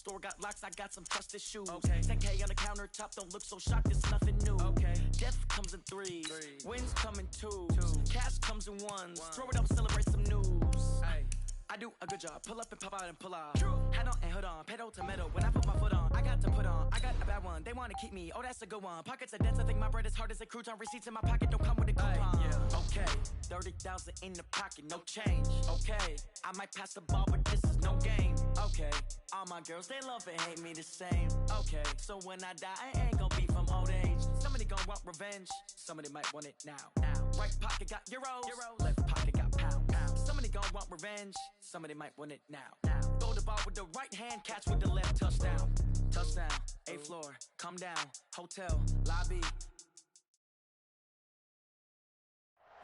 store got locks, I got some trusted shoes. Okay. 10K on the countertop, don't look so shocked, it's nothing new. Okay. Death comes in threes, wins come in twos, cash comes in ones. Throw it up, celebrate some news. Ay. I do a good job, pull up and pop out and pull off. Hat on and hood on, pedal to metal. When I put my foot on, I got to put on. I got a bad one, they want to keep me. Oh, that's a good one. Pockets are dense, I think my bread is hard as a crouton. Receipts in my pocket don't come with a coupon. Yeah. Okay, 30,000 in the pocket, no change. Okay, I might pass the ball, but this is no game. Okay, all my girls, they love and hate me the same. Okay, so when I die, I ain't gonna be from old age. Somebody gon' want revenge, somebody might want it now. Right pocket got euros, left pocket got pounds. Somebody gon' want revenge, somebody might want it now. Throw the ball with the right hand, catch with the left, touchdown. Touchdown, 8th floor, come down, hotel, lobby.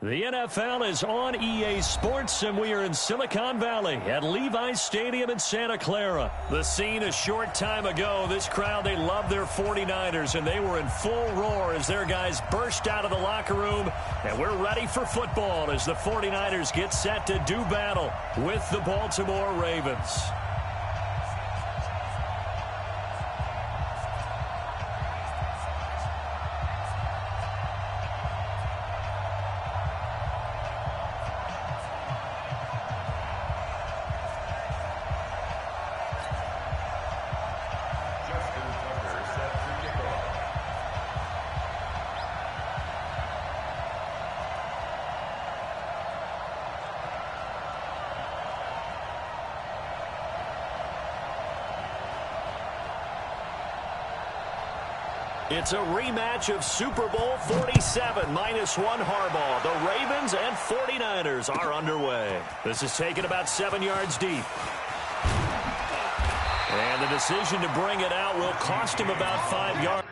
The NFL is on EA Sports, and we are in Silicon Valley at Levi's Stadium in Santa Clara. The scene a short time ago, this crowd, they love their 49ers, and they were in full roar as their guys burst out of the locker room. And we're ready for football as the 49ers get set to do battle with the Baltimore Ravens. It's a rematch of Super Bowl 47, -1 Harbaugh. The Ravens and 49ers are underway. This is taken about 7 yards deep. And the decision to bring it out will cost him about 5 yards.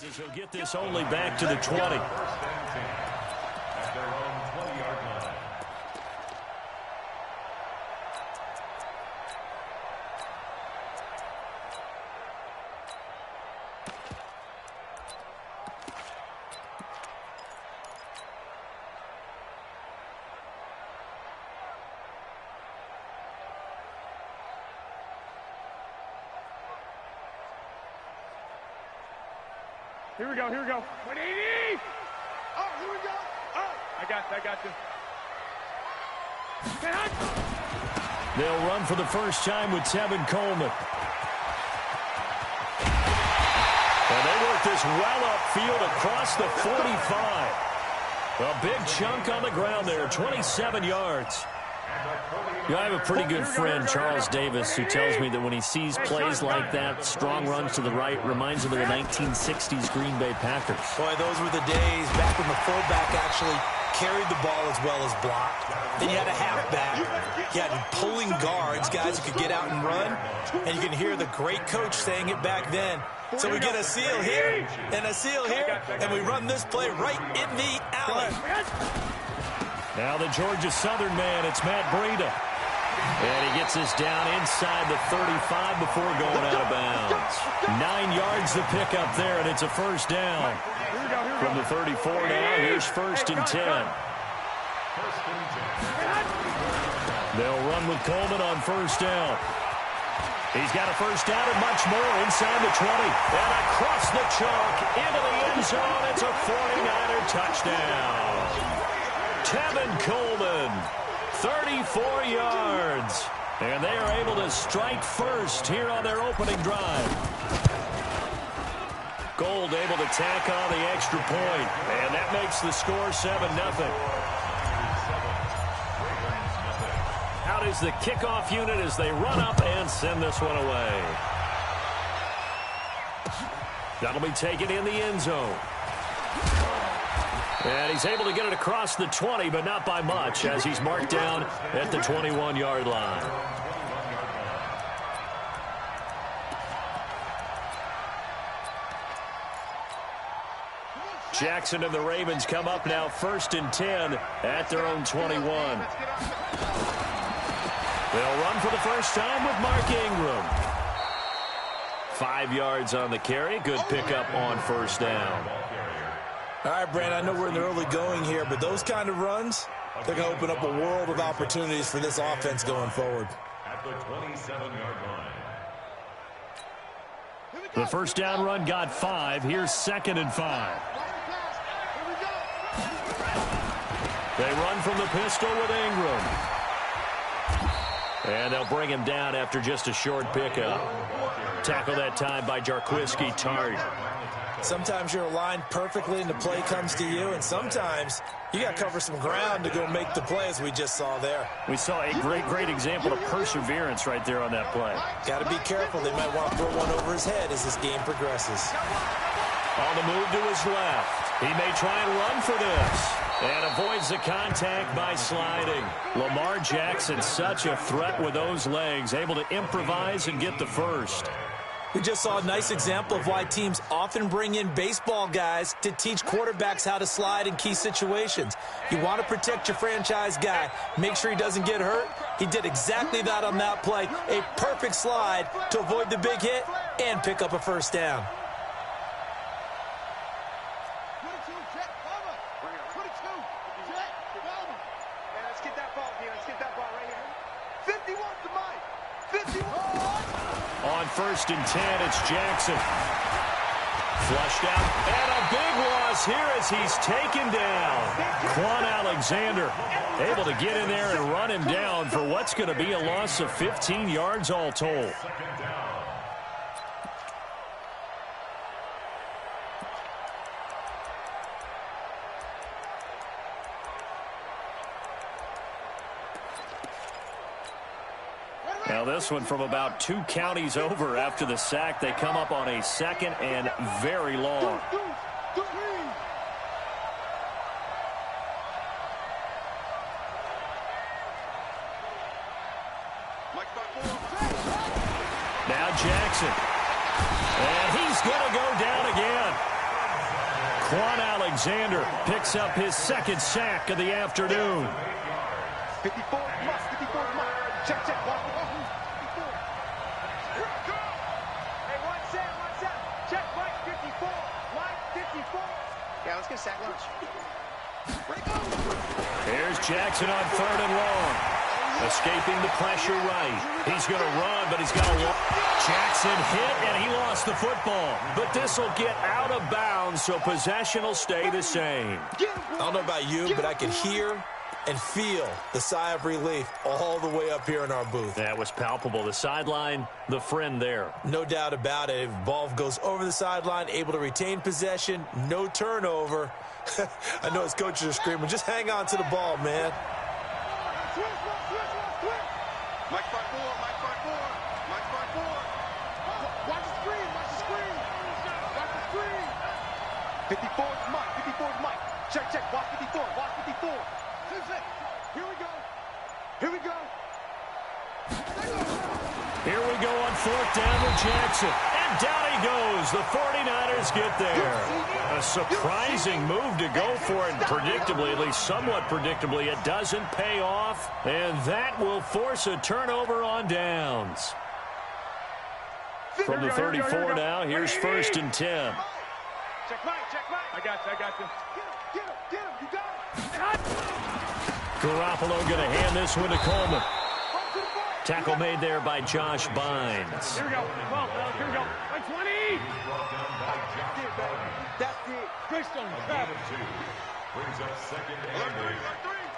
As he'll get this only back to the 20. At their own 20-yard line. Here we go, here we go. 180! Oh, here we go. Oh, I got you. They'll run for the first time with Tevin Coleman. And they work this well upfield across the 45. A big chunk on the ground there, 27 yards. You know, I have a pretty good friend, Charles Davis, who tells me that when he sees plays like that, strong runs to the right, reminds him of the 1960s Green Bay Packers. Boy, those were the days back when the fullback actually carried the ball as well as blocked. Then you had a halfback. You had pulling guards, guys who could get out and run. And you can hear the great coach saying it back then. So we get a seal here and a seal here, and we run this play right in the alley. Now the Georgia Southern man, it's Matt Breida. And he gets this down inside the 35 before going out of bounds. 9 yards the pick up there, and it's a first down. From the 34 now, here's 1st and 10. They'll run with Coleman on 1st down. He's got a first down and much more inside the 20. And across the chalk into the end zone. It's a 49er touchdown. Tevin Coleman, 34 yards. And they are able to strike first here on their opening drive. Gold able to tack on the extra point. And that makes the score 7-0. Out is the kickoff unit as they run up and send this one away. That'll be taken in the end zone. And he's able to get it across the 20, but not by much, as he's marked down at the 21-yard line. Jackson and the Ravens come up now 1st and 10 at their own 21. They'll run for the first time with Mark Ingram. 5 yards on the carry. Good pickup on first down. All right, Brandon, I know we're in the early going here, but those kind of runs, they're going to open up a world of opportunities for this offense going forward. At the 27-yard line. The first down run got 5. Here's 2nd and 5. They run from the pistol with Ingram. And they'll bring him down after just a short pickup. Tackle that time by Jarquiski Tartt. Sometimes you're aligned perfectly and the play comes to you, and sometimes you got to cover some ground to go make the play, as we just saw there. We saw a great example of perseverance right there on that play. Got to be careful. They might want to throw one over his head as this game progresses. On the move to his left. He may try and run for this. And avoids the contact by sliding. Lamar Jackson, such a threat with those legs, able to improvise and get the first. We just saw a nice example of why teams often bring in baseball guys to teach quarterbacks how to slide in key situations. You want to protect your franchise guy. Make sure he doesn't get hurt. He did exactly that on that play. A perfect slide to avoid the big hit and pick up a first down. On 1st and 10, it's Jackson. Flushed out, and a big loss here as he's taken down. Quan Alexander able to get in there and run him down for what's going to be a loss of 15 yards all told. Now this one from about 2 counties over after the sack. They come up on a 2nd and very long. Now Jackson. And he's going to go down again. Quan Alexander picks up his 2nd sack of the afternoon. 54 mark. Check. Yeah, let's get sack lunch. Here's Jackson on 3rd and long. Escaping the pressure right. He's going to run, but he's got a long. Jackson hit, and he lost the football. But this will get out of bounds, so possession will stay the same. I don't know about you, but I could hear and feel the sigh of relief all the way up here in our booth. That was palpable. The sideline, the friend there. No doubt about it. If the ball goes over the sideline, able to retain possession, no turnover. I know his coaches are screaming, just hang on to the ball, man. Mike 5-4. Watch the screen. 54 is Mike. Check. Watch 54. Here we go on 4th down with Jackson. And down he goes. The 49ers get there. A surprising move to go for it. Predictably, at least somewhat predictably, it doesn't pay off. And that will force a turnover on downs. From the 34 now, here's 1st and 10. Check right. I got you. Get him. You got it. Garoppolo going to hand this one to Coleman. Tackle made there by Josh Bynes. Here we go. Here we go. 20. That's it. Greystone. Brings up 2nd and 8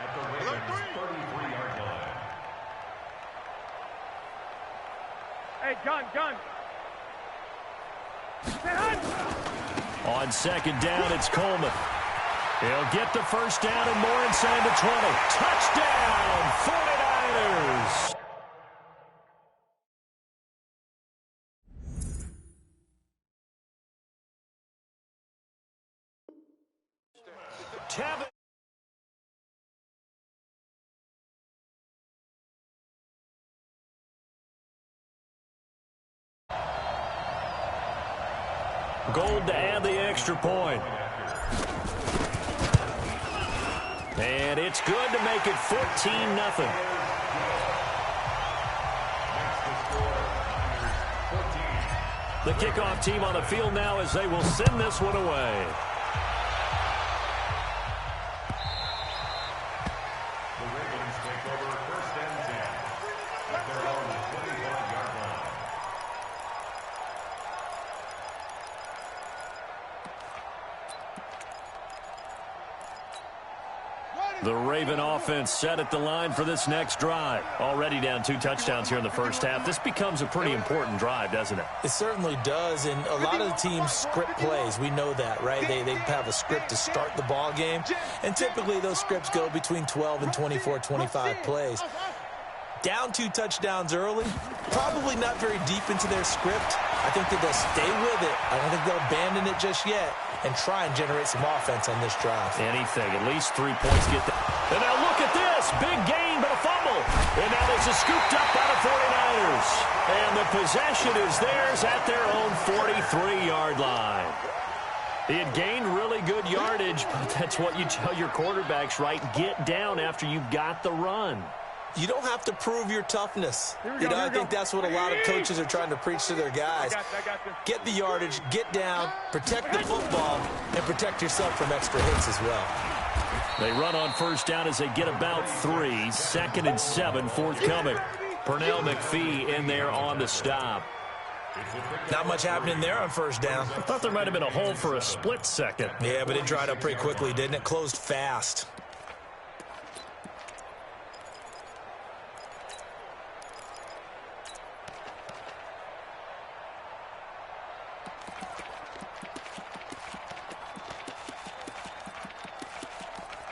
at the Ravens' 33-yard line. Hey, gun. On 2nd down, it's Coleman. He'll get the first down and more inside the 20. Touchdown, 49ers. Gold to add the extra point. And it's good to make it 14-0. The kickoff team on the field now as they will send this one away. The Ravens take over 1st and 10 at their own 21-yard line. The Raven offense set at the line for this next drive. Already down 2 touchdowns here in the first half. This becomes a pretty important drive, doesn't it? It certainly does, and a lot of the teams script plays. We know that, right? They have a script to start the ball game, and typically those scripts go between 12 and 24, 25 plays. Down 2 touchdowns early, probably not very deep into their script. I think that they'll stay with it. I don't think they'll abandon it just yet and try and generate some offense on this drive. Anything, at least 3 points get there. And now look at this. Big gain, but a fumble. And now this is scooped up by the 49ers. And the possession is theirs at their own 43-yard line. He had gained really good yardage, but that's what you tell your quarterbacks, right? Get down after you've got the run. You don't have to prove your toughness. I think that's what a lot of coaches are trying to preach to their guys. Get the yardage, get down, protect the football, and protect yourself from extra hits as well. They run on first down as they get about 3. 2nd and 7 forthcoming. Pernell McPhee in there on the stop. Not much happening there on first down. I thought there might have been a hole for a split second. Yeah, but it dried up pretty quickly, didn't it? Closed fast.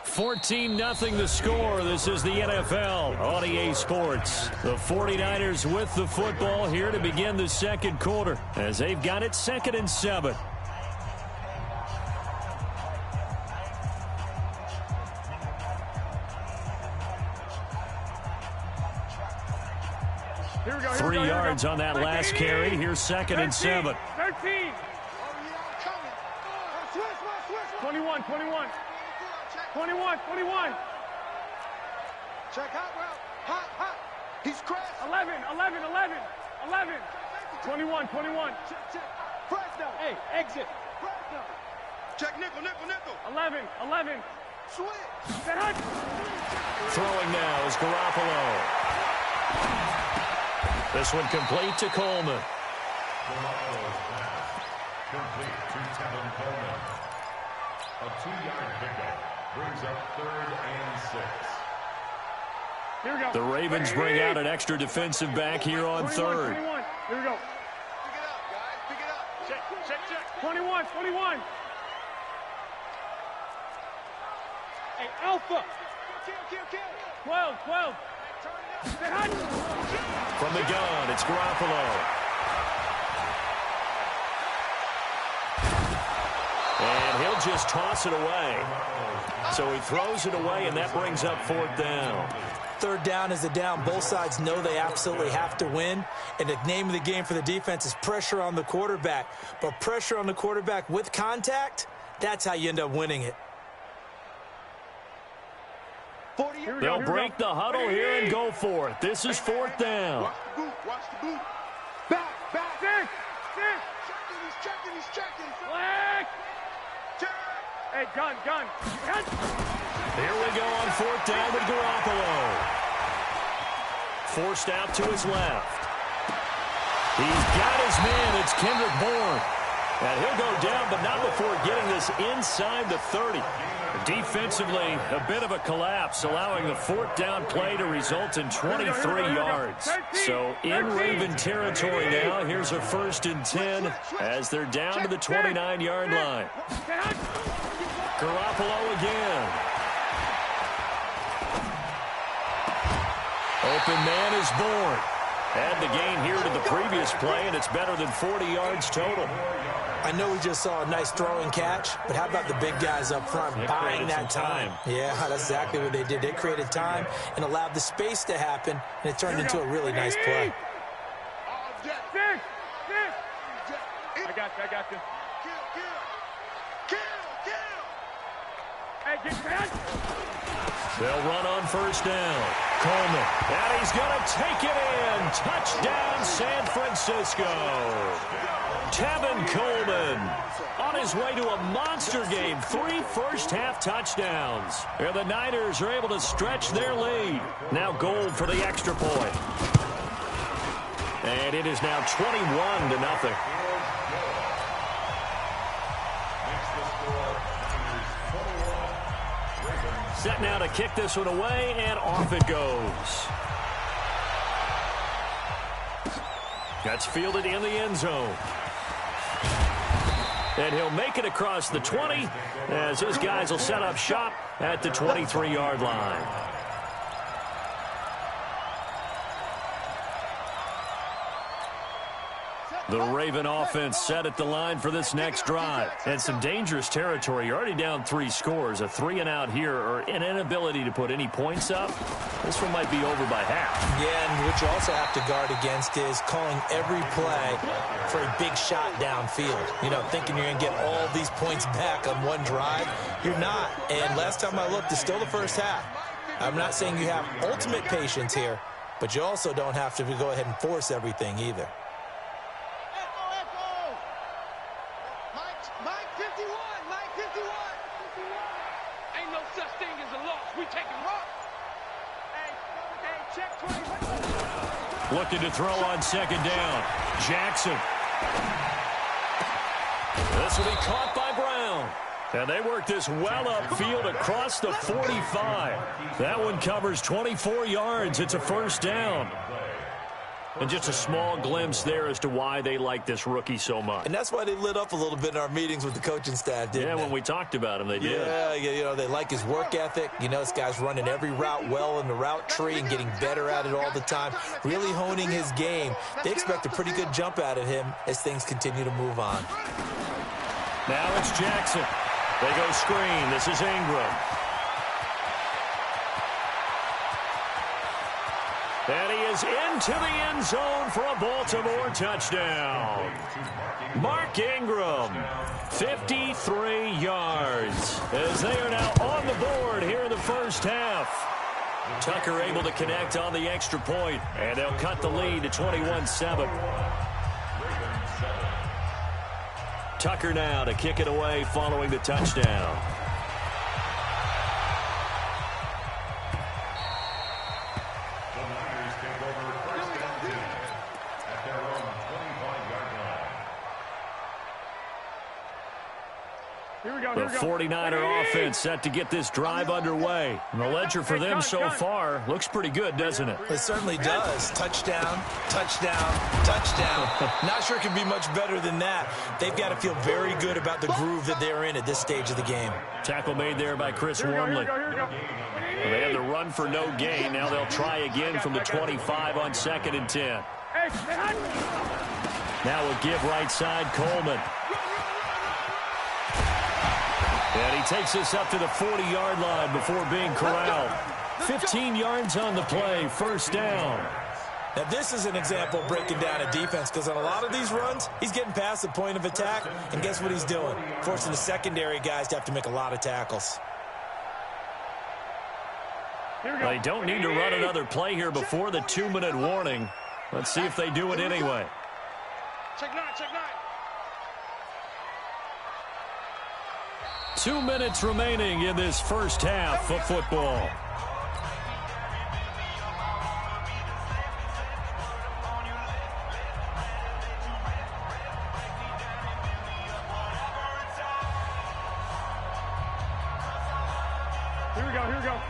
$14-0 the score. This is the NFL on EA Sports. The 49ers with the football here to begin the second quarter as they've got it 2nd and 7. Here we go. 3 yards on that last carry. Here's 2nd and 7. 13. 21. 21. Check hot route. Hot. He's crashed. 11. 21. Check. Fresno. Hey, exit. Fresno. Check nickel. 11. Switch. Set hunt. Throwing now is Garoppolo. This one complete to Coleman. Garoppolo's pass complete to Tevin Coleman. A 2-yard pickup brings up 3rd and 6. Here we go. The Ravens bring out an extra defensive back here on 3rd. 21. Here we go. Pick it up, guys. Pick it up. Check. 21. Hey, Alpha. Kill. 12. Set hunt. From the gun, it's Garoppolo. And he'll just toss it away. So he throws it away, and that brings up 4th down. 3rd down is a down. Both sides know they absolutely have to win. And the name of the game for the defense is pressure on the quarterback. But pressure on the quarterback with contact, that's how you end up winning it. They'll break the huddle here and go for it. This is 4th down. Watch the boot. Back. Six. He's checking. Black. Check. Hey, gun. Hunt. Here we go on 4th down with Garoppolo. Forced out to his left. He's got his man. It's Kendrick Bourne. And he'll go down, but not before getting this inside the 30. Defensively, a bit of a collapse, allowing the 4th down play to result in 23 yards. So in Raven territory now, here's a 1st and 10 as they're down to the 29-yard line. Garoppolo again. Open man is Bourne. Add the gain here to the previous play, and it's better than 40 yards total. I know we just saw a nice throwing catch, but how about the big guys up front buying that time? Yeah, that's exactly what they did. They created time and allowed the space to happen, and it turned into a really nice play. I got you. Hey, get back. They'll run on first down. Coleman, and he's going to take it in. Touchdown, San Francisco. Tevin Coleman on his way to a monster game. 3 first-half touchdowns. And the Niners are able to stretch their lead. Now Gold for the extra point. And it is now 21-0. Set now to kick this one away, and off it goes. That's fielded in the end zone. And he'll make it across the 20 as his guys will set up shop at the 23-yard line. The Raven offense set at the line for this next drive. And some dangerous territory. You're already down 3 scores. A 3-and-out here or an inability to put any points up. This one might be over by half. Yeah, and what you also have to guard against is calling every play for a big shot downfield. You know, thinking you're going to get all these points back on one drive. You're not. And last time I looked, it's still the first half. I'm not saying you have ultimate patience here, but you also don't have to go ahead and force everything either. Looking to throw on second down. Jackson. This will be caught by Brown. And they work this well upfield across the 45. That one covers 24 yards. It's a first down. And just a small glimpse there as to why they like this rookie so much. And that's why they lit up a little bit in our meetings with the coaching staff, didn't they? Yeah, when we talked about him, they did. Yeah, you know, they like his work ethic. You know, this guy's running every route well in the route tree and getting better at it all the time, really honing his game. They expect a pretty good jump out of him as things continue to move on. Now it's Jackson. They go screen. This is Ingram. And he is into the end zone for a Baltimore touchdown. Mark Ingram, 53 yards, as they are now on the board here in the first half. Tucker able to connect on the extra point, and they'll cut the lead to 21-7. Tucker now to kick it away following the touchdown. The 49er offense set to get this drive underway. And the ledger for them so far looks pretty good, doesn't it? It certainly does. Touchdown, touchdown, touchdown. Not sure it can be much better than that. They've got to feel very good about the groove that they're in at this stage of the game. Tackle made there by Chris Wormley. They had the run for no gain. Now they'll try again from the 25 on 2nd and 10. Now we'll give right side Coleman. And he takes this up to the 40-yard line before being corralled. 15 yards on the play, first down. Now, this is an example of breaking down a defense because on a lot of these runs, he's getting past the point of attack, and guess what he's doing? Forcing the secondary guys to have to make a lot of tackles. They don't need to run another play here before the 2-minute warning. Let's see if they do it anyway. Check 9, check 9. 2 minutes remaining in this first half of football. Here we go, here we go.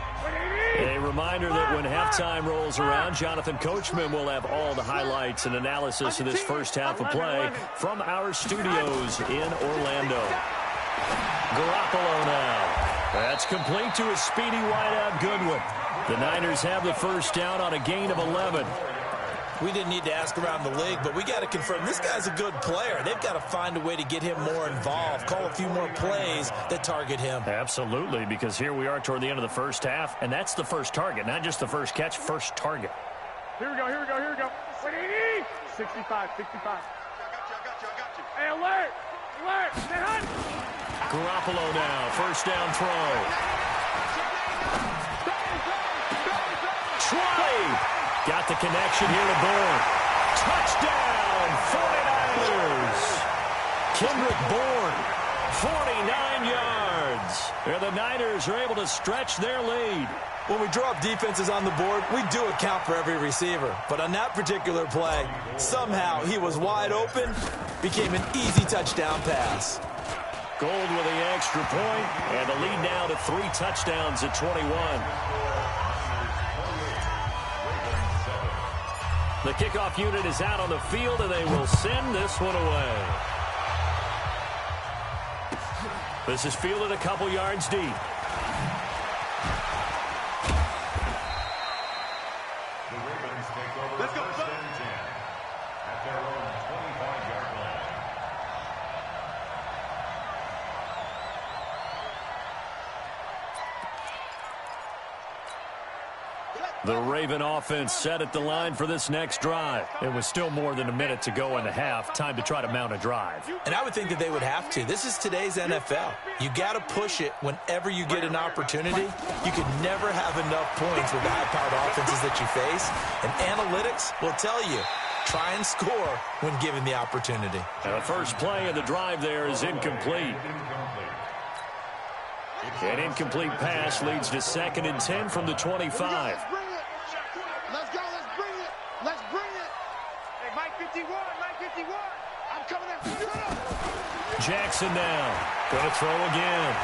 A reminder that when halftime rolls around, Jonathan Coachman will have all the highlights and analysis of this first half of play from our studios in Orlando. Garoppolo now. That's complete to a speedy wideout Goodwin. The Niners have the first down on a gain of 11. We didn't need to ask around the league, but we got to confirm this guy's a good player. They've got to find a way to get him more involved, call a few more plays that target him. Absolutely, because here we are toward the end of the first half, and that's the first target, not just the first catch, first target. Here we go, here we go, here we go. 65, 65. I got you. Hey, alert! Garoppolo now, first down throw. 20! Got the connection here to Bourne. Touchdown, 49ers! Kendrick Bourne, 49 yards. And the Niners are able to stretch their lead. When we draw up defenses on the board, we do account for every receiver. But on that particular play, somehow he was wide open, became an easy touchdown pass. Gold with the extra point, and the lead now to 3 touchdowns at 21. The kickoff unit is out on the field, and they will send this one away. This is fielded a couple yards deep. The Ravens take over first and 10 at their own 25-yard line. The Raven offense set at the line for this next drive. It was still more than a minute to go in the half. Time to try to mount a drive. And I would think that they would have to. This is today's NFL. You got to push it whenever you get an opportunity. You can never have enough points with the high-powered offenses that you face. And analytics will tell you, try and score when given the opportunity. And the first play of the drive there is incomplete. An incomplete pass leads to 2nd and 10 from the 25. Let's go, let's bring it. Let's bring it. Hey, Mike 51, Mike 51. I'm coming after you. Jackson now. Going to throw again.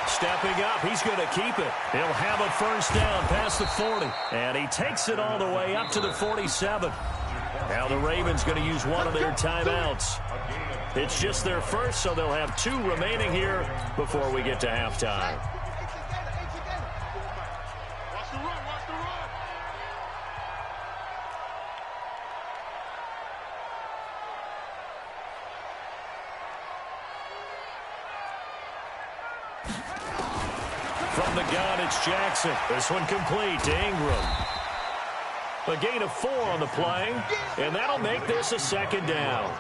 Stepping up, he's going to keep it. He'll have a first down past the 40. And he takes it all the way up to the 47. Now the Ravens going to use one of their timeouts. It's just their first, so they'll have 2 remaining here before we get to halftime. Watch the run, watch the run. From the gun, it's Jackson. This one complete to Ingram. A gain of 4 on the play, and that'll make this a 2nd down.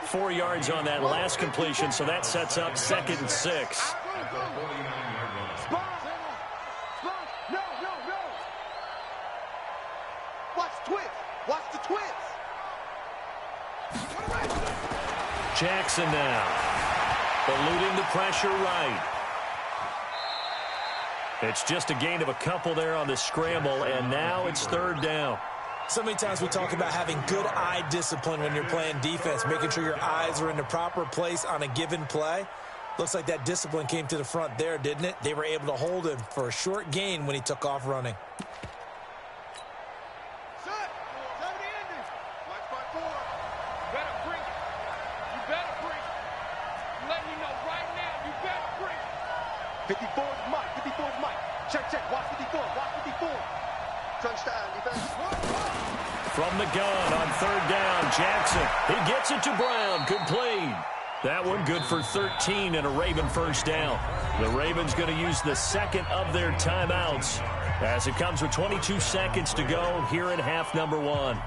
4 yards on that last completion, so that sets up 2nd and 6. At the 49-yard line. Spot. No. Watch twist. Watch the twist. Jackson now. Eluding the pressure right. It's just a gain of a couple there on the scramble, and now it's 3rd down. So many times we talk about having good eye discipline when you're playing defense, making sure your eyes are in the proper place on a given play. Looks like that discipline came to the front there, didn't it? They were able to hold him for a short gain when he took off running. Set. Tell me the ending. Watch by 4. You better bring it. You better bring it. I'm letting you know right now, you better bring it. 54 is Mike. 54 is Mike. Check. Watch 54. Watch 54. Touchdown, defense. From the gun on 3rd down, Jackson. He gets it to Brown, complete. That one good for 13 and a Raven first down. The Ravens going to use the 2nd of their timeouts as it comes with 22 seconds to go here in half number 1.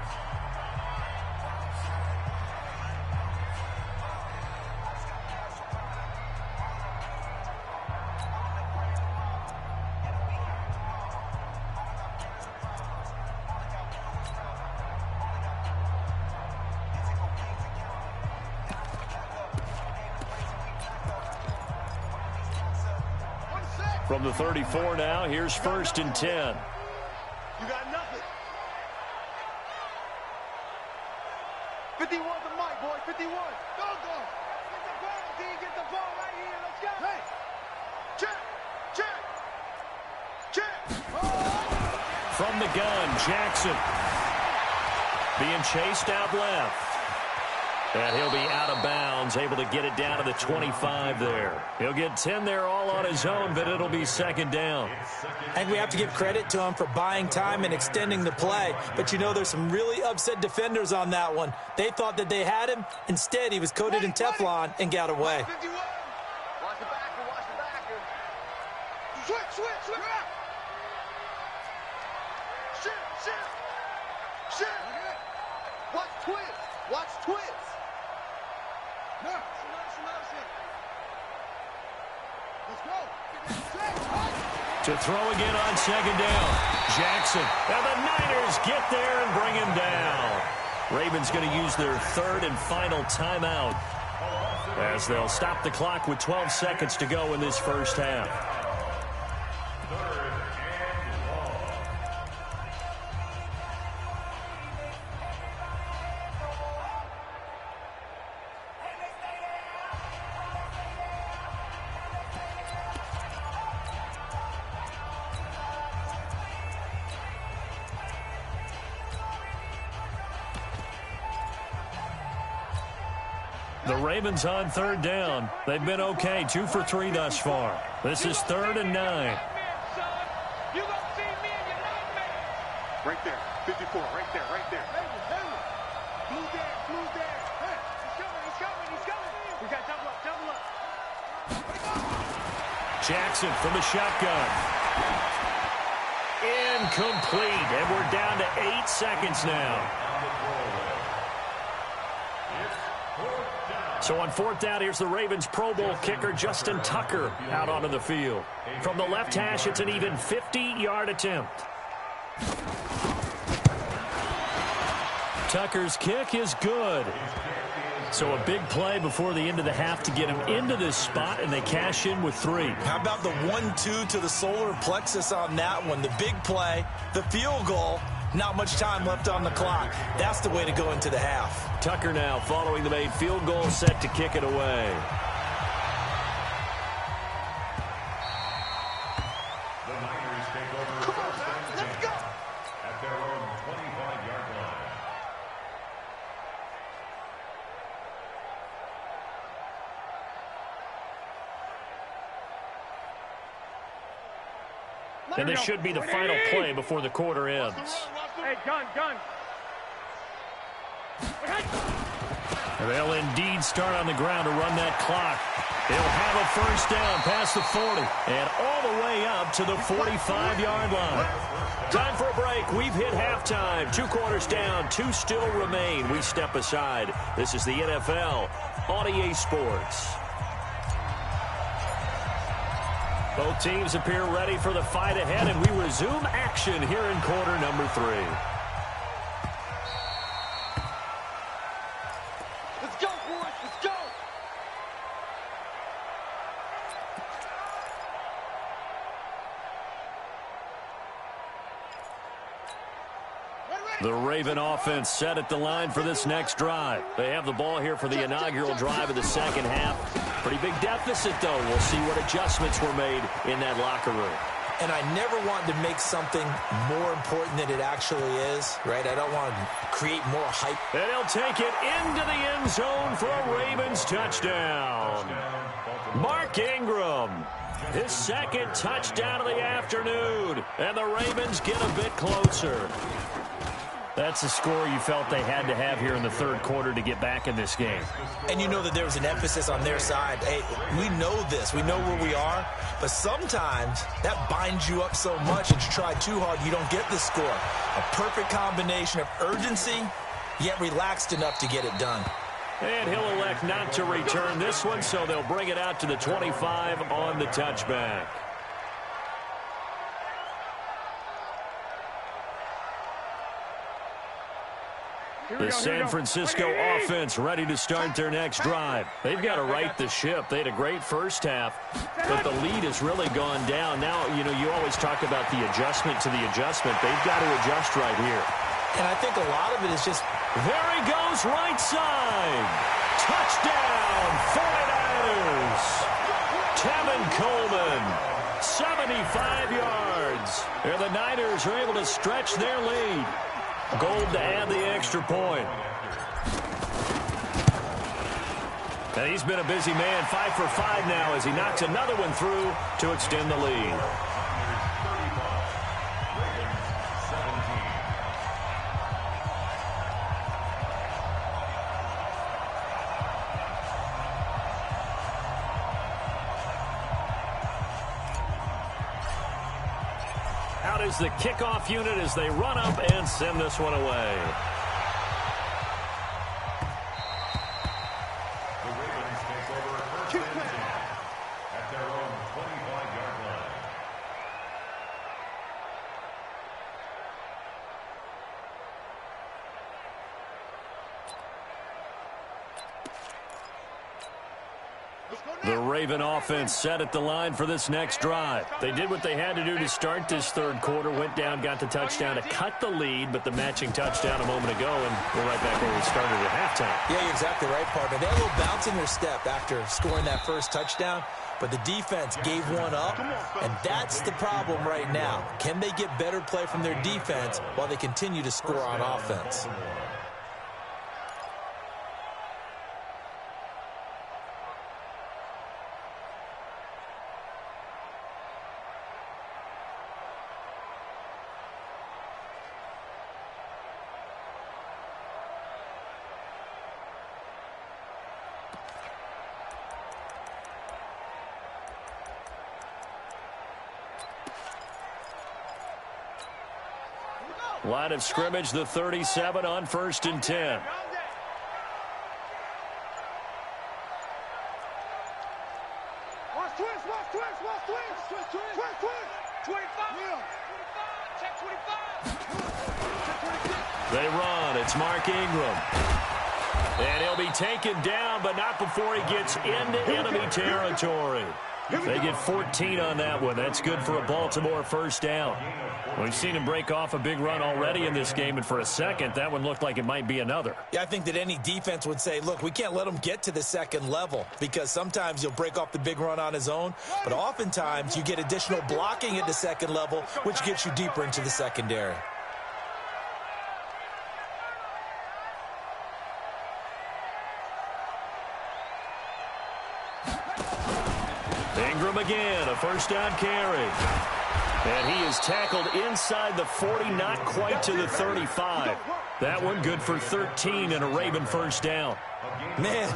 From the 34 now, here's 1st and 10. You got nothing. 51's a Mike, boy. 51. Go. Get the ball, D. Get the ball right here. Let's go. Hey. Check. From the gun, Jackson. Being chased out left. And he'll be out of bounds, able to get it down to the 25 there. He'll get 10 there all on his own, but it'll be 2nd down. I think we have to give credit to him for buying time and extending the play. But, you know, there's some really upset defenders on that one. They thought that they had him. Instead, he was coated in Teflon and got away. 51. Watch the backer. Switch. Shit. Watch twist. To throw again on second down. Jackson. And the Niners get there and bring him down. Ravens going to use their third and final timeout as they'll stop the clock with 12 seconds to go in this first half. The Ravens on third down. They've been okay, 2 for 3 thus far. This is 3rd and 9. Right there, 54, right there, right there. Blue there, blue there. Hey, he's coming. We got double up. Jackson from the shotgun. Incomplete, and we're down to 8 seconds now. So on 4th down, here's the Ravens Pro Bowl kicker Justin Tucker out onto the field. From the left hash, it's an even 50-yard attempt. Tucker's kick is good. So a big play before the end of the half to get him into this spot, and they cash in with 3. How about the 1-2 to the solar plexus on that one? The big play, the field goal. Not much time left on the clock. That's the way to go into the half. Tucker now following the made field goal, set to kick it away. The Niners take over. Come on, man, let's go. At their own 25-yard line. And this should be the final play before the quarter ends. Hey, gun. They'll indeed start on the ground to run that clock. They'll have a first down past the 40 and all the way up to the 45-yard line. Time for a break. We've hit halftime. 2 quarters down, 2 still remain. We step aside. This is the NFL on EA Sports. Both teams appear ready for the fight ahead, and we resume action here in quarter number 3. Let's go, boys, let's go. The Raven offense set at the line for this next drive. They have the ball here for the inaugural drive of the second half. Pretty big deficit, though. We'll see what adjustments were made in that locker room. And I never want to make something more important than it actually is, right? I don't want to create more hype. And he'll take it into the end zone for a Ravens touchdown. Mark Ingram, his second touchdown of the afternoon. And the Ravens get a bit closer. That's a score you felt they had to have here in the third quarter to get back in this game. And you know that there was an emphasis on their side. Hey, we know this. We know where we are. But sometimes that binds you up so much that you try too hard, you don't get the score. A perfect combination of urgency, yet relaxed enough to get it done. And he'll elect not to return this one, so they'll bring it out to the 25 on the touchback. The San Francisco offense ready to start their next drive. They've got to right the ship. They had a great first half, but the lead has really gone down. Now, you know, you always talk about the adjustment to the adjustment. They've got to adjust right here. And I think a lot of it is just... There he goes, right side. Touchdown, 49ers. Tevin Coleman, 75 yards. And the Niners are able to stretch their lead. Gold to add the extra point. And he's been a busy man, 5 for 5 now as he knocks another one through to extend the lead. Out is the kickoff unit as they run up and send this one away. The The Raven offense set at the line for this next drive. They did what they had to do to start this third quarter, went down, got the touchdown to cut the lead, but the matching touchdown a moment ago, and we're right back where we started at halftime. Yeah, you're exactly right, partner. They had a little bounce in their step after scoring that first touchdown, but the defense gave one up, and that's the problem right now. Can they get better play from their defense while they continue to score on offense? Line of scrimmage, the 37 on 1st and 10. They run. It's Mark Ingram. And he'll be taken down, but not before he gets into enemy territory. They get 14 on that one. That's good for a Baltimore first down. We've seen him break off a big run already in this game, and for a second, that one looked like it might be another. Yeah, I think that any defense would say, look, we can't let him get to the second level, because sometimes he'll break off the big run on his own, but oftentimes you get additional blocking at the second level, which gets you deeper into the secondary. Ingram again, a first down carry. And he is tackled inside the 40, not quite to the 35. That one good for 13 and a Raven first down. Man,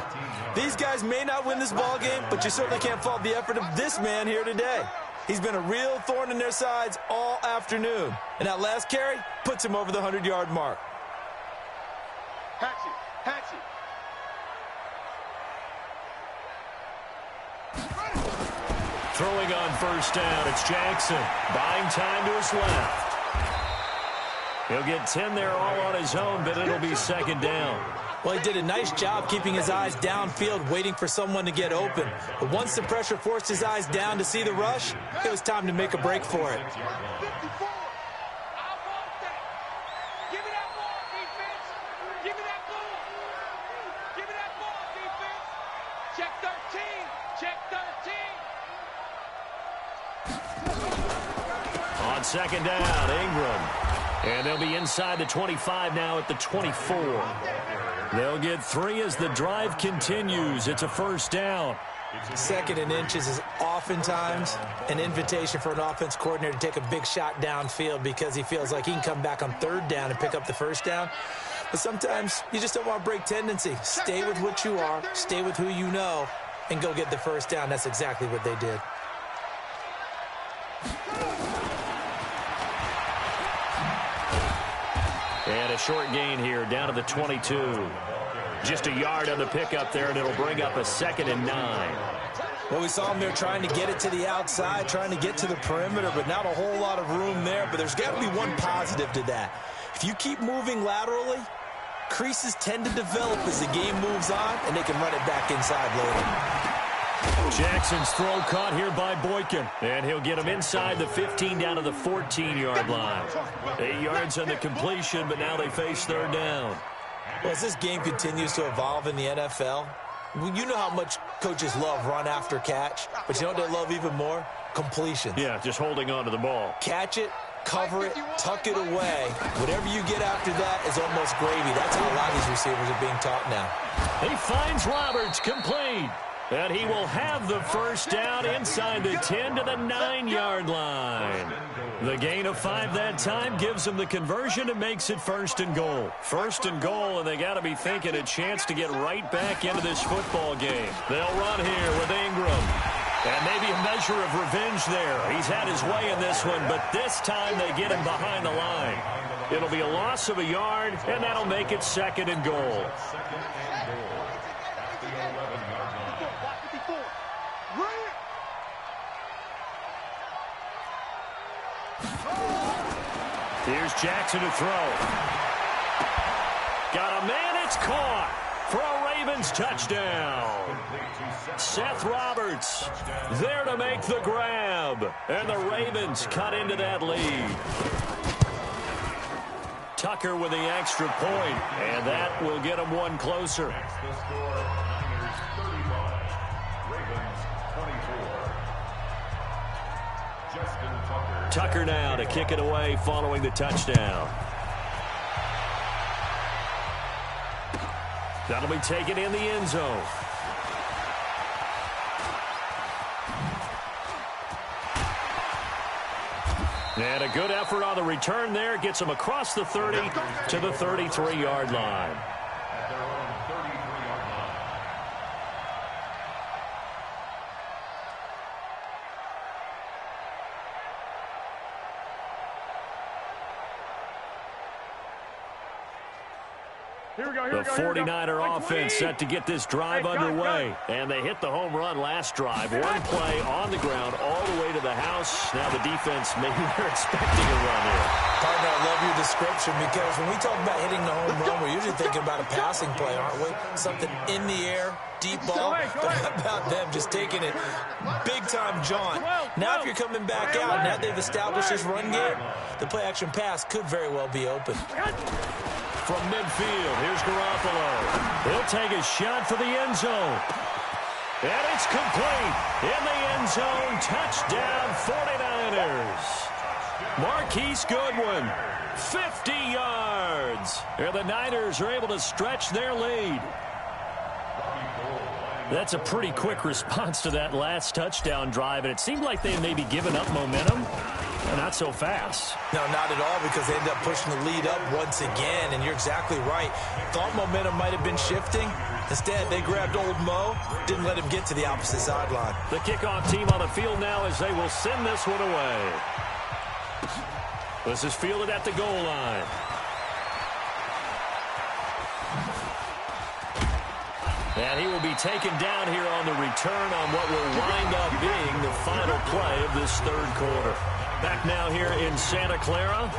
these guys may not win this ball game, but you certainly can't fault the effort of this man here today. He's been a real thorn in their sides all afternoon. And that last carry puts him over the 100-yard mark. Hatchet. Throwing on first down, it's Jackson. Buying time to his left. He'll get 10 there all on his own, but it'll be second down. Well, he did a nice job keeping his eyes downfield, waiting for someone to get open. But once the pressure forced his eyes down to see the rush, it was time to make a break for it. Second down, Ingram. And they'll be inside the 25 now at the 24. They'll get 3 as the drive continues. It's a first down. Second and inches is oftentimes an invitation for an offense coordinator to take a big shot downfield because he feels like he can come back on third down and pick up the first down. But sometimes you just don't want to break tendency. Stay with what you are, stay with who you know, and go get the first down. That's exactly what they did. And a short gain here down to the 22. Just a yard on the pickup there, and it'll bring up a 2nd and 9. Well, we saw him there trying to get it to the outside, trying to get to the perimeter, but not a whole lot of room there. But there's got to be one positive to that. If you keep moving laterally, creases tend to develop as the game moves on, and they can run it back inside later. Jackson's throw caught here by Boykin, and he'll get him inside the 15 down to the 14-yard line. 8 yards on the completion, but now they face third down. Well, as this game continues to evolve in the NFL, you know how much coaches love run after catch, but you know what they love even more? Completions. Yeah, just holding on to the ball. Catch it, cover it, tuck it away. Whatever you get after that is almost gravy. That's how a lot of these receivers are being taught now. He finds Roberts, complete. And he will have the first down inside the 10 to the 9-yard line. The gain of 5 that time gives him the conversion and makes it 1st and goal. 1st and goal, and they got to be thinking a chance to get right back into this football game. They'll run here with Ingram. And maybe a measure of revenge there. He's had his way in this one, but this time they get him behind the line. It'll be a loss of a yard, and that'll make it 2nd and goal. Here's Jackson to throw. Got a man, it's caught for a Ravens touchdown. Seth Roberts there to make the grab. And the Ravens cut into that lead. Tucker with the extra point, and that will get them one closer. That's the score. Niners 35, Ravens 24. Justin Tucker. Tucker now to kick it away following the touchdown. That'll be taken in the end zone. And a good effort on the return there. Gets him across the 30 to the 33-yard line. At their own 33-yard line. Here we go, The 49er offense set to get this drive underway. And they hit the home run last drive. One play on the ground all the way to the house. Now the defense, maybe they're expecting a run here. Partner, I love your description because when we talk about hitting the home run, we're usually thinking about a passing play, aren't we? Something in the air, deep ball. But how about them just taking it big-time jaunt? Now if you're coming back out, now they've established this run game, the play-action pass could very well be open. From midfield, here's Garoppolo. He'll take a shot for the end zone. And it's complete. In the end zone, touchdown 49ers. Marquise Goodwin, 50 yards. And the Niners are able to stretch their lead. That's a pretty quick response to that last touchdown drive, and it seemed like they may be giving up momentum. Not so fast. No, not at all, because they end up pushing the lead up once again, and you're exactly right. Thought momentum might have been shifting. Instead, they grabbed old Mo, didn't let him get to the opposite sideline. The kickoff team on the field now as they will send this one away. This is fielded at the goal line. And he will be taken down here on the return on what will wind up being the final play of this third quarter. Back now here in Santa Clara.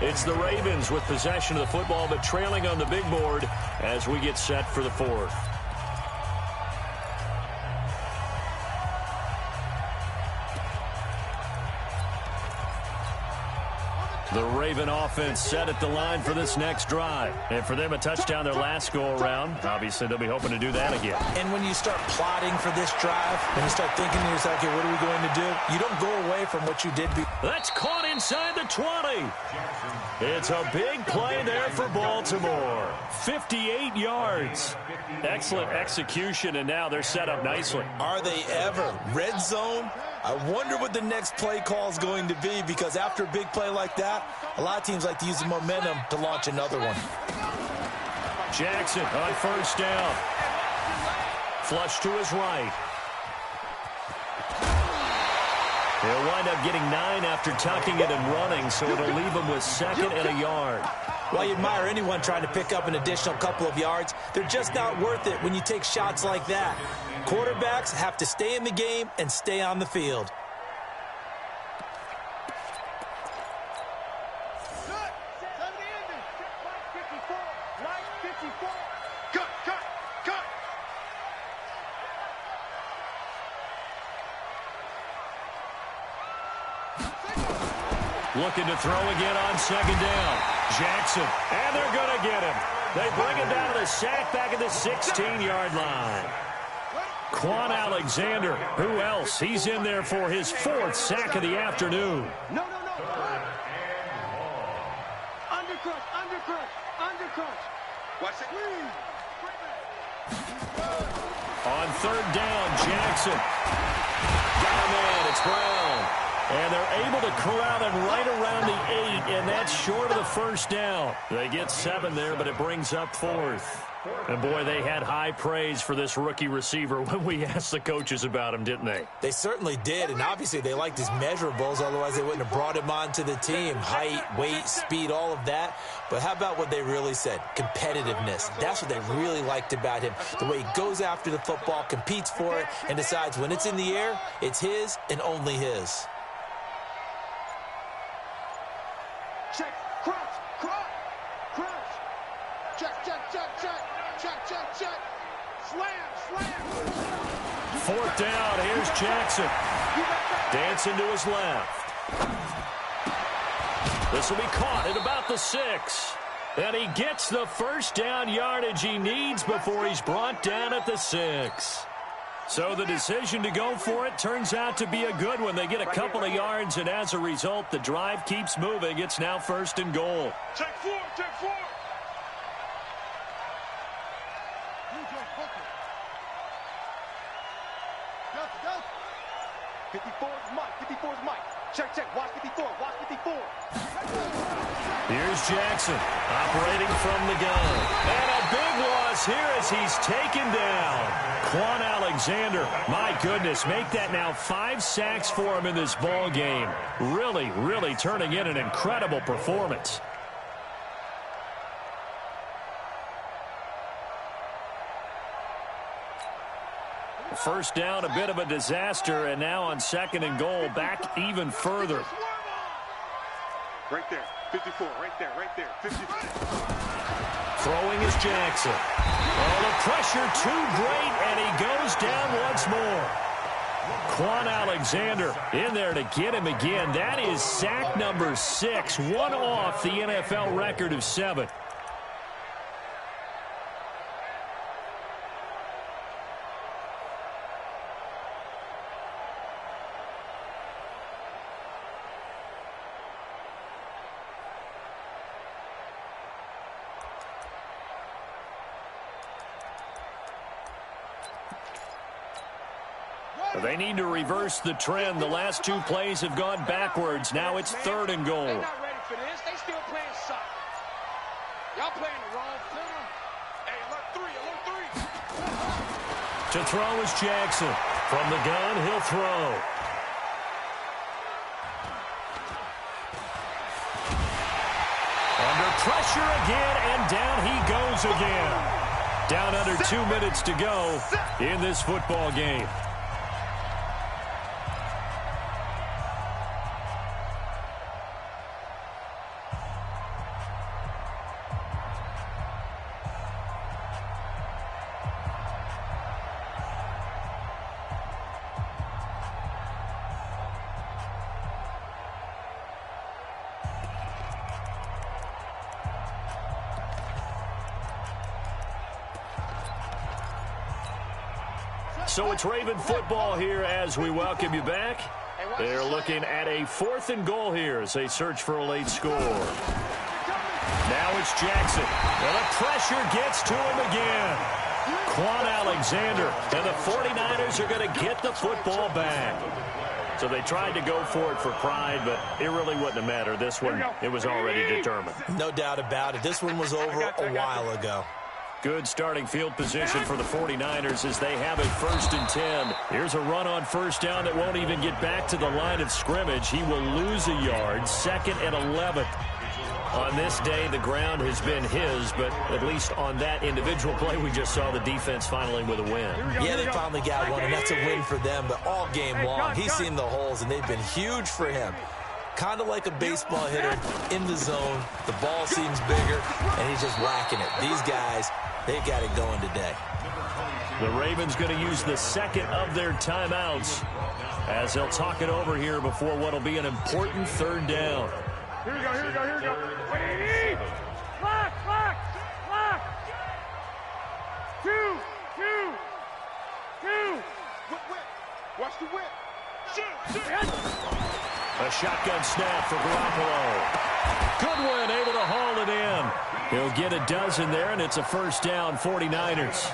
It's the Ravens with possession of the football, but trailing on the big board as we get set for the fourth. The Raven offense set at the line for this next drive. And for them, a touchdown their last go-around. Obviously, they'll be hoping to do that again. And when you start plotting for this drive, when you start thinking to yourself, okay, what are we going to do? You don't go away from what you did. That's caught inside the 20. It's a big play there for Baltimore. 58 yards. Excellent execution, and now they're set up nicely. Are they ever? Red zone? I wonder what the next play call is going to be, because after a big play like that, a lot of teams like to use the momentum to launch another one. Jackson on first down. Flush to his right. He'll wind up getting 9 after tucking it and running, so it'll leave him with 2nd and a yard. While you admire anyone trying to pick up an additional couple of yards, they're just not worth it when you take shots like that. Quarterbacks have to stay in the game and stay on the field. Looking to throw again on second down. Jackson, and they're going to get him. They bring him down to the sack back at the 16-yard line. Quan Alexander, who else? He's in there for his 4th sack of the afternoon. No. Undercrush. Watch it. On third down, Jackson. Got him in. It's Brown. And they're able to corral him right around the 8, and that's short of the first down. They get 7 there, but it brings up 4th. And, boy, they had high praise for this rookie receiver when we asked the coaches about him, didn't they? They certainly did, and obviously they liked his measurables. Otherwise, they wouldn't have brought him onto the team. Height, weight, speed, all of that. But how about what they really said? Competitiveness. That's what they really liked about him. The way he goes after the football, competes for it, and decides when it's in the air, it's his and only his. Check, crouch. Check. Slam. Fourth down. Here's Jackson. Dancing to his left. This will be caught at about the 6. And he gets the first down yardage he needs before he's brought down at the 6. So the decision to go for it turns out to be a good one. They get a couple of yards, and as a result, the drive keeps moving. It's now 1st and goal. Take 4, take 4. 54 is Mike. 54 is Mike. Check, check. Watch 54. Watch 54. Here's Jackson operating from the gun. And a big loss here as he's taken down. Quan Alexander, my goodness, make that now 5 sacks for him in this ball game. Really, really turning in an incredible performance. First down, a bit of a disaster, and now on 2nd and goal, back even further. Right there, 54, right there, right there, 54. Throwing is Jackson. Oh, the pressure too great, and he goes down once more. Quan Alexander in there to get him again. That is sack number 6, one off the NFL record of 7. They need to reverse the trend. The last 2 plays have gone backwards. Now it's 3rd and goal. They're not ready for this. They still playing soccer. Y'all playing the wrong center. Hey, alert 3, alert 3. To throw is Jackson. From the gun, he'll throw. Under pressure again, and down he goes again. Down under 2 minutes to go in this football game. So it's Raven football here as we welcome you back. They're looking at a 4th and goal here as they search for a late score. Now it's Jackson. And the pressure gets to him again. Quan Alexander. And the 49ers are going to get the football back. So they tried to go for it for pride, but it really wouldn't have mattered. This one, it was already determined. No doubt about it. This one was over a while ago. Good starting field position for the 49ers as they have a 1st and 10. Here's a run on 1st down that won't even get back to the line of scrimmage. He will lose a yard. 2nd and 11. On this day, the ground has been his, but at least on that individual play, we just saw the defense finally with a win. Yeah, they finally got one, and that's a win for them. But all game long, he's seen the holes, and they've been huge for him. Kind of like a baseball hitter in the zone. The ball seems bigger, and he's just whacking it. These guys, they got it going today. The Ravens going to use the 2nd of their timeouts as they'll talk it over here before what will be an important 3rd down. Here we go, here we go, here we go. Wait, lock, lock, lock. 2, 2, 2. Whip. Watch the whip. Shoot. A shotgun snap for Garoppolo. Goodwin able to haul it in. He'll get a dozen there, and it's a 1st down, 49ers.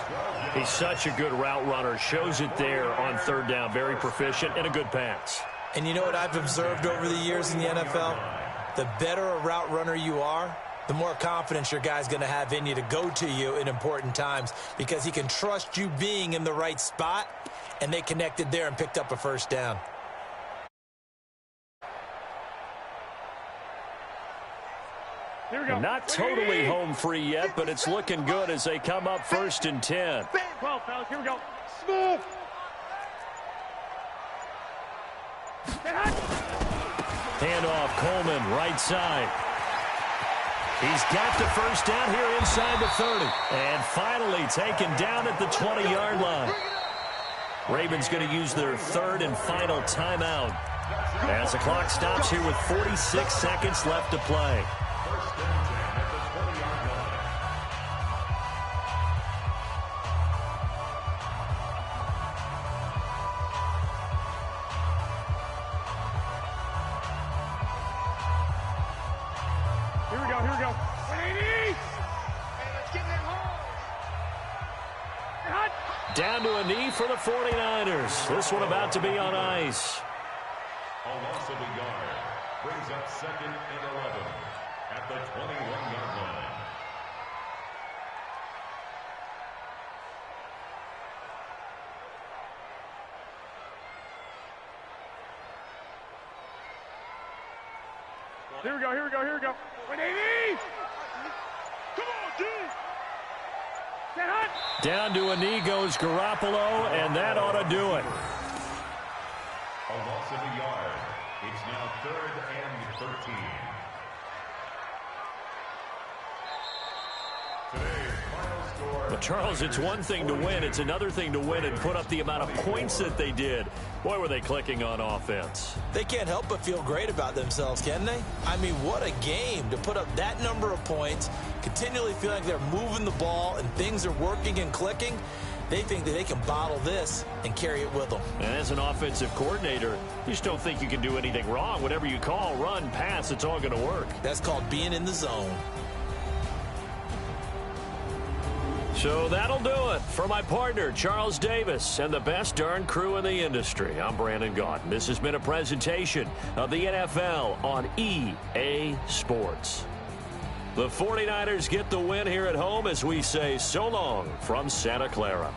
He's such a good route runner. Shows it there on 3rd down. Very proficient and a good pass. And you know what I've observed over the years in the NFL? The better a route runner you are, the more confidence your guy's going to have in you to go to you in important times because he can trust you being in the right spot, and they connected there and picked up a 1st down. Not totally home free yet, but it's looking good as they come up 1st and 10. 12, fellas, here we go. Smooth. Handoff, Coleman, right side. He's got the 1st down here inside the 30. And finally taken down at the 20-yard line. Ravens going to use their third and final timeout as the clock stops here with 46 seconds left to play. Here we go, here we go. 180! Down to a knee for the 49ers. This one about to be on ice. A loss of a yard brings up 2nd and 11 at the 21-yard line. Here we go, here we go, here we go. 180! Come on, dude! Get hot! Down to a knee goes Garoppolo, and that ought to do it. A loss of a yard. It's now 3rd and 13. Today's final score. But Charles, it's one thing to win. It's another thing to win and put up the amount of points that they did. Boy, were they clicking on offense. They can't help but feel great about themselves, can they? I mean, what a game to put up that number of points, continually feel like they're moving the ball and things are working and clicking. They think that they can bottle this and carry it with them. And as an offensive coordinator, you just don't think you can do anything wrong. Whatever you call, run, pass, it's all going to work. That's called being in the zone. So that'll do it for my partner, Charles Davis, and the best darn crew in the industry. I'm Brandon Gaudin. This has been a presentation of the NFL on EA Sports. The 49ers get the win here at home as we say so long from Santa Clara.